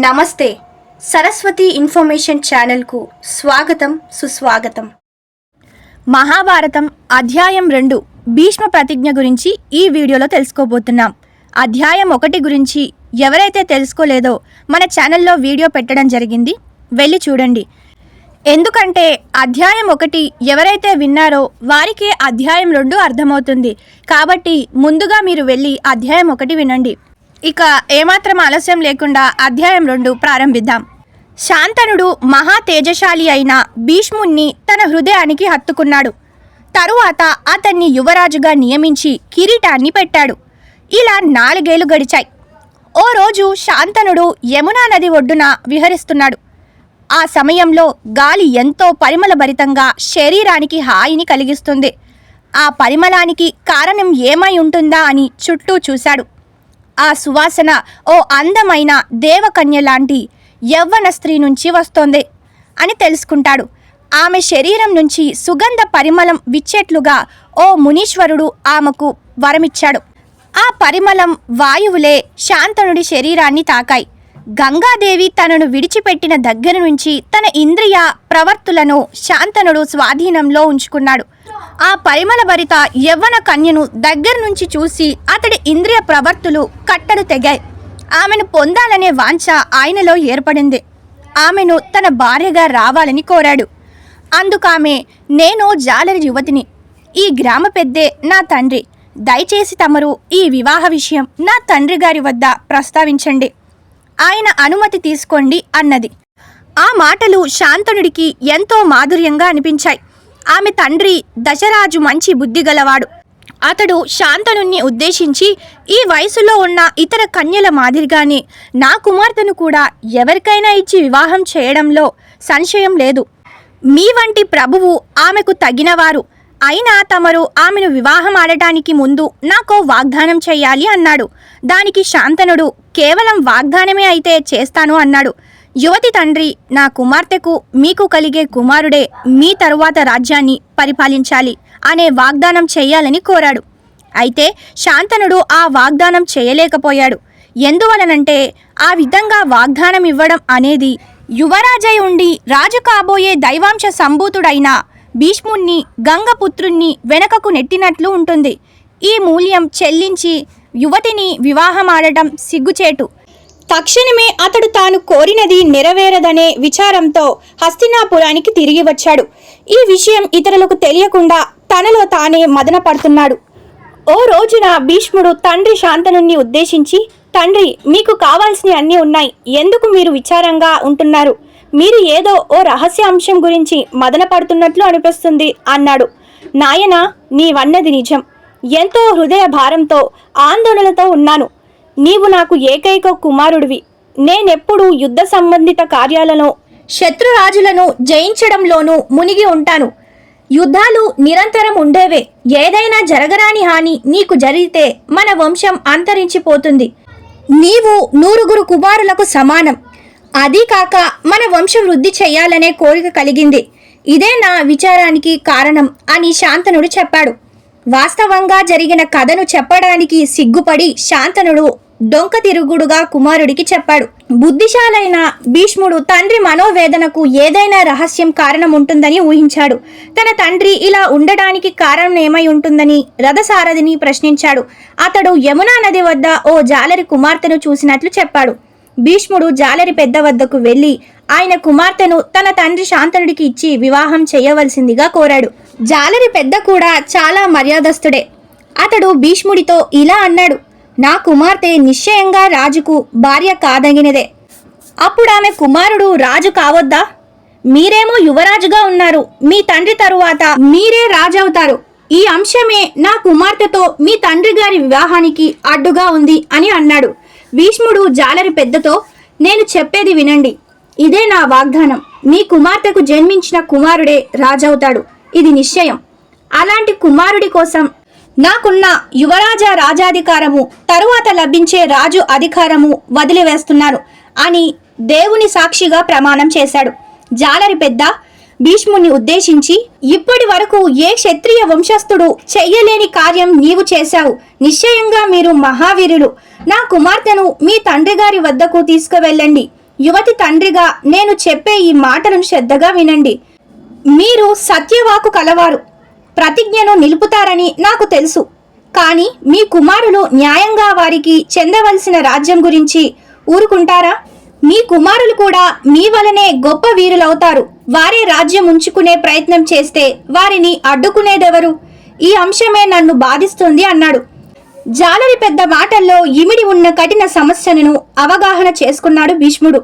నమస్తే. సరస్వతి ఇన్ఫర్మేషన్ ఛానల్కు స్వాగతం, సుస్వాగతం. మహాభారతం అధ్యాయం 2 భీష్మ ప్రతిజ్ఞ గురించి ఈ వీడియోలో తెలుసుకోబోతున్నాం. అధ్యాయం 1 గురించి ఎవరైతే తెలుసుకోలేదో మన ఛానల్లో వీడియో పెట్టడం జరిగింది, వెళ్ళి చూడండి. ఎందుకంటే అధ్యాయం 1 ఎవరైతే విన్నారో వారికే అధ్యాయం 2 అర్థమవుతుంది. కాబట్టి ముందుగా మీరు వెళ్ళి అధ్యాయం 1 వినండి. ఇక ఏమాత్రం ఆలస్యం లేకుండా అధ్యాయం 2 ప్రారంభిద్దాం. శాంతనుడు మహా తేజశాలి అయిన భీష్ముణ్ణి తన హృదయానికి హత్తుకున్నాడు. తరువాత అతన్ని యువరాజుగా నియమించి కిరీటాన్ని పెట్టాడు. ఇలా 4 ఏళ్లు గడిచాయి. ఓ రోజు శాంతనుడు యమునా నది ఒడ్డున విహరిస్తున్నాడు. ఆ సమయంలో గాలి ఎంతో పరిమళభరితంగా శరీరానికి హాయిని కలిగిస్తుంది. ఆ పరిమళానికి కారణం ఏమై ఉంటుందా అని చుట్టూ చూశాడు. ఆ సువాసన ఓ అందమైన దేవకన్య లాంటి యవ్వన స్త్రీ నుంచి వస్తోంది అని తెలుసుకుంటాడు. ఆమె శరీరం నుంచి సుగంధ పరిమళం విచ్చేట్లుగా ఓ మునీశ్వరుడు ఆమెకు వరమిచ్చాడు. ఆ పరిమళం వాయువులే శాంతనుడి శరీరాన్ని తాకాయి. గంగాదేవి తనను విడిచిపెట్టిన దగ్గర నుంచి తన ఇంద్రియ ప్రవర్తులను శాంతనుడు స్వాధీనంలో ఉంచుకున్నాడు. ఆ పరిమళభరిత యవ్వన కన్యను దగ్గర నుంచి చూసి అతడి ఇంద్రియ ప్రవర్తులు కట్టలు తెగాయి. ఆమెను పొందాలనే వాంఛ ఆయనలో ఏర్పడింది. ఆమెను తన భార్యగా రావాలని కోరాడు. అందుకామె, నేను జాలరి యువతిని, ఈ గ్రామ పెద్దే నా తండ్రి, దయచేసి తమరు ఈ వివాహ విషయం నా తండ్రి గారి వద్ద ప్రస్తావించండి, ఆయన అనుమతి తీసుకోండి అన్నది. ఆ మాటలు శాంతనుడికి ఎంతో మాధుర్యంగా అనిపించాయి. ఆమె తండ్రి దశరాజు మంచి బుద్ధి గలవాడు. అతడు శాంతనుణ్ణి ఉద్దేశించి, ఈ వయసులో ఉన్న ఇతర కన్యల మాదిరిగానే నా కుమార్తెను కూడా ఎవరికైనా ఇచ్చి వివాహం చేయడంలో సంశయం లేదు. మీ వంటి ప్రభువు ఆమెకు తగినవారు అయినా తమరు ఆమెను వివాహం ఆడటానికి ముందు నాకో వాగ్దానం చెయ్యాలి అన్నాడు. దానికి శాంతనుడు, కేవలం వాగ్దానమే అయితే చేస్తాను అన్నాడు. యువతి తండ్రి, నా కుమార్తెకు మీకు కలిగే కుమారుడే మీ తరువాత రాజ్యాన్ని పరిపాలించాలి అనే వాగ్దానం చేయాలని కోరాడు. అయితే శాంతనుడు ఆ వాగ్దానం చేయలేకపోయాడు. ఎందువలనంటే ఆ విధంగా వాగ్దానం ఇవ్వడం అనేది యువరాజై ఉండి రాజు కాబోయే దైవాంశ సంభూతుడైన భీష్ముణ్ణి గంగపుత్రుణ్ణి వెనకకు నెట్టినట్లు ఉంటుంది. ఈ మూల్యం చెల్లించి యువతిని వివాహమాడటం సిగ్గుచేటు. తక్షణమే అతడు తాను కోరినది నెరవేరదనే విచారంతో హస్తినాపురానికి తిరిగి వచ్చాడు. ఈ విషయం ఇతరులకు తెలియకుండా తనలో తానే మదన పడుతున్నాడు. ఓ రోజున భీష్ముడు తండ్రి శాంతనుణ్ణి ఉద్దేశించి, తండ్రి, మీకు కావాల్సినవి అన్నీ ఉన్నాయి, ఎందుకు మీరు విచారంగా ఉంటున్నారు? మీరు ఏదో ఓ రహస్య అంశం గురించి మదన పడుతున్నట్లు అనిపిస్తుంది అన్నాడు. నాయనా, నీవన్నది నిజం. ఎంతో హృదయ భారంతో ఆందోళనతో ఉన్నాను. నీవు నాకు ఏకైక కుమారుడివి. నేనెప్పుడు యుద్ధ సంబంధిత కార్యాలను శత్రురాజులను జయించడంలోనూ మునిగి ఉంటాను. యుద్ధాలు నిరంతరం ఉండేవే. ఏదైనా జరగరాని హాని నీకు జరిగితే మన వంశం అంతరించిపోతుంది. నీవు 100 కుమారులకు సమానం. అదీ కాక మన వంశం వృద్ధి చెయ్యాలనే కోరిక కలిగింది. ఇదే నా విచారానికి కారణం అని శాంతనుడు చెప్పాడు. వాస్తవంగా జరిగిన కథను చెప్పడానికి సిగ్గుపడి శాంతనుడు డొంక తిరుగుడుగా కుమారుడికి చెప్పాడు. బుద్ధిశాలైన భీష్ముడు తండ్రి మనోవేదనకు ఏదైనా రహస్యం కారణం ఉంటుందని ఊహించాడు. తన తండ్రి ఇలా ఉండడానికి కారణం ఏమై ఉంటుందని రథసారథిని ప్రశ్నించాడు. అతడు యమునా నది వద్ద ఓ జాలరి కుమార్తెను చూసినట్లు చెప్పాడు. భీష్ముడు జాలరి పెద్ద వద్దకు వెళ్లి ఆయన కుమార్తెను తన తండ్రి శాంతనుడికి ఇచ్చి వివాహం చేయవలసిందిగా కోరాడు. జాలరి పెద్ద కూడా చాలా మర్యాదస్తుడే. అతడు భీష్ముడితో ఇలా అన్నాడు, నా కుమార్తె నిశ్చయంగా రాజుకు భార్య కాదగినదే. అప్పుడు ఆమె కుమారుడు రాజు కావద్దా? మీరేమో యువరాజుగా ఉన్నారు. మీ తండ్రి తరువాత మీరే రాజవుతారు. ఈ అంశమే నా కుమార్తెతో మీ తండ్రి గారి వివాహానికి అడ్డుగా ఉంది అని అన్నాడు. భీష్ముడు జాలరి పెద్దతో, నేను చెప్పేది వినండి. ఇదే నా వాగ్దానం. మీ కుమార్తెకు జన్మించిన కుమారుడే రాజవుతాడు. ఇది నిశ్చయం. అలాంటి కుమారుడి కోసం నాకున్న యువరాజా రాజాధికారము, తరువాత లభించే రాజు అధికారము వదిలివేస్తున్నాను అని దేవుని సాక్షిగా ప్రమాణం చేశాడు. జాలరి పెద్ద భీష్ముని ఉద్దేశించి, ఇప్పటి వరకు ఏ క్షత్రియ వంశస్థుడు చెయ్యలేని కార్యం నీవు చేశావు. నిశ్చయంగా మీరు మహావీరులు. నా కుమార్తెను మీ తండ్రి గారి వద్దకు తీసుకువెళ్ళండి. యువతి తండ్రిగా నేను చెప్పే ఈ మాటలను శ్రద్ధగా వినండి. మీరు సత్యవాకు కలవారు, ప్రతిజ్ఞను నిలుపుతారని నాకు తెలుసు. కానీ మీ కుమారులు న్యాయంగా వారికి చెందవలసిన రాజ్యం గురించి ఊరుకుంటారా? మీ కుమారులు కూడా మీ వలనే గొప్ప వీరులవుతారు. వారే రాజ్యం ఉంచుకునే ప్రయత్నం చేస్తే వారిని అడ్డుకునేదెవరు? ఈ అంశమే నన్ను బాధిస్తుంది అన్నాడు. జాలరి పెద్ద మాటల్లో ఇమిడి ఉన్న కఠిన సమస్యను అవగాహన చేసుకున్నాడు భీష్ముడు.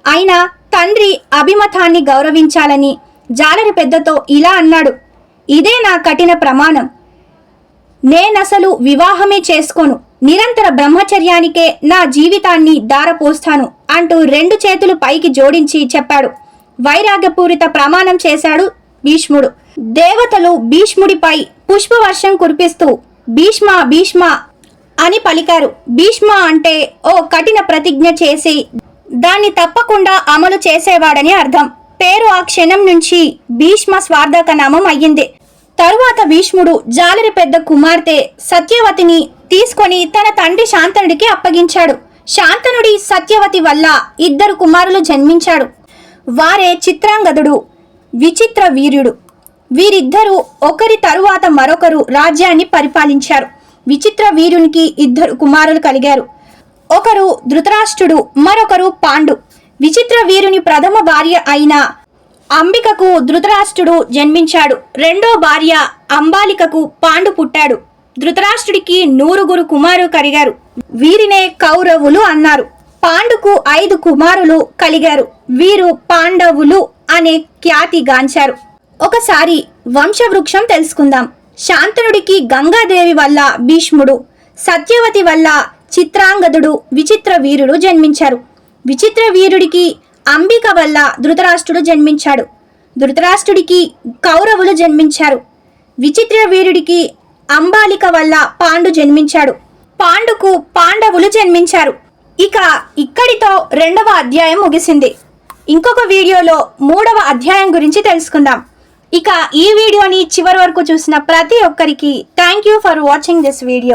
అయినా తండ్రి అభిమతాన్ని గౌరవించాలని జాలరి పెద్దతో ఇలా అన్నాడు. ఇదే నా కఠిన ప్రమాణం. నేనసలు వివాహమే చేసుకోను. నిరంతర బ్రహ్మచర్యానికే నా జీవితాన్ని దారపోస్తాను అంటూ 2 చేతులు పైకి జోడించి చెప్పాడు. వైరాగ్యపూరిత ప్రమాణం చేశాడు భీష్ముడు. దేవతలు భీష్ముడిపై పుష్పవర్షం కురిపిస్తూ భీష్మ భీష్మ అని పలికారు. భీష్మ అంటే ఓ కఠిన ప్రతిజ్ఞ చేసి దాన్ని తప్పకుండా అమలు చేసేవాడని అర్థం. పేరు ఆ క్షణం నుంచి భీష్మ స్వార్థక నామం అయ్యింది. తరువాత భీష్ముడు జాలరి పెద్ద కుమార్తె సత్యవతిని తీసుకొని తన తండ్రి శాంతనుడికి అప్పగించాడు. శాంతనుడి సత్యవతి వల్ల 2 కుమారులు జన్మించాడు. వారే చిత్రాంగదుడు, విచిత్ర వీర్యుడు. వీరిద్దరూ ఒకరి తరువాత మరొకరు రాజ్యాన్ని పరిపాలించారు. విచిత్ర వీరునికి 2 కుమారులు కలిగారు. ఒకరు ధృతరాష్ట్రుడు, మరొకరు పాండు. విచిత్ర వీరుని ప్రథమ భార్య అయిన అంబికకు ధృతరాష్ట్రుడు జన్మించాడు. రెండో భార్య అంబాలికకు పాండు పుట్టాడు. ధృతరాష్ట్రుడికి 100 కుమారులు కలిగారు. వీరినే కౌరవులు అన్నారు. పాండుకు 5 కుమారులు కలిగారు. వీరు పాండవులు అనే ఖ్యాతి గాంచారు. ఒకసారి వంశవృక్షం తెలుసుకుందాం. శాంతనుడికి గంగాదేవి వల్ల భీష్ముడు, సత్యవతి వల్ల చిత్రాంగదుడు, విచిత్ర వీరుడు జన్మించారు. విచిత్ర వీరుడికి అంబిక వల్ల ధృతరాష్ట్రుడు జన్మించాడు. ధృతరాష్ట్రుడికి కౌరవులు జన్మించారు. విచిత్ర వీరుడికి అంబాలిక వల్ల పాండు జన్మించాడు. పాండుకు పాండవులు జన్మించారు. ఇక ఇక్కడితో 2వ అధ్యాయం ముగిసింది. ఇంకొక వీడియోలో 3వ అధ్యాయం గురించి తెలుసుకుందాం. ఇక ఈ వీడియోని చివరి వరకు చూసిన ప్రతి ఒక్కరికి thank you for watching this video.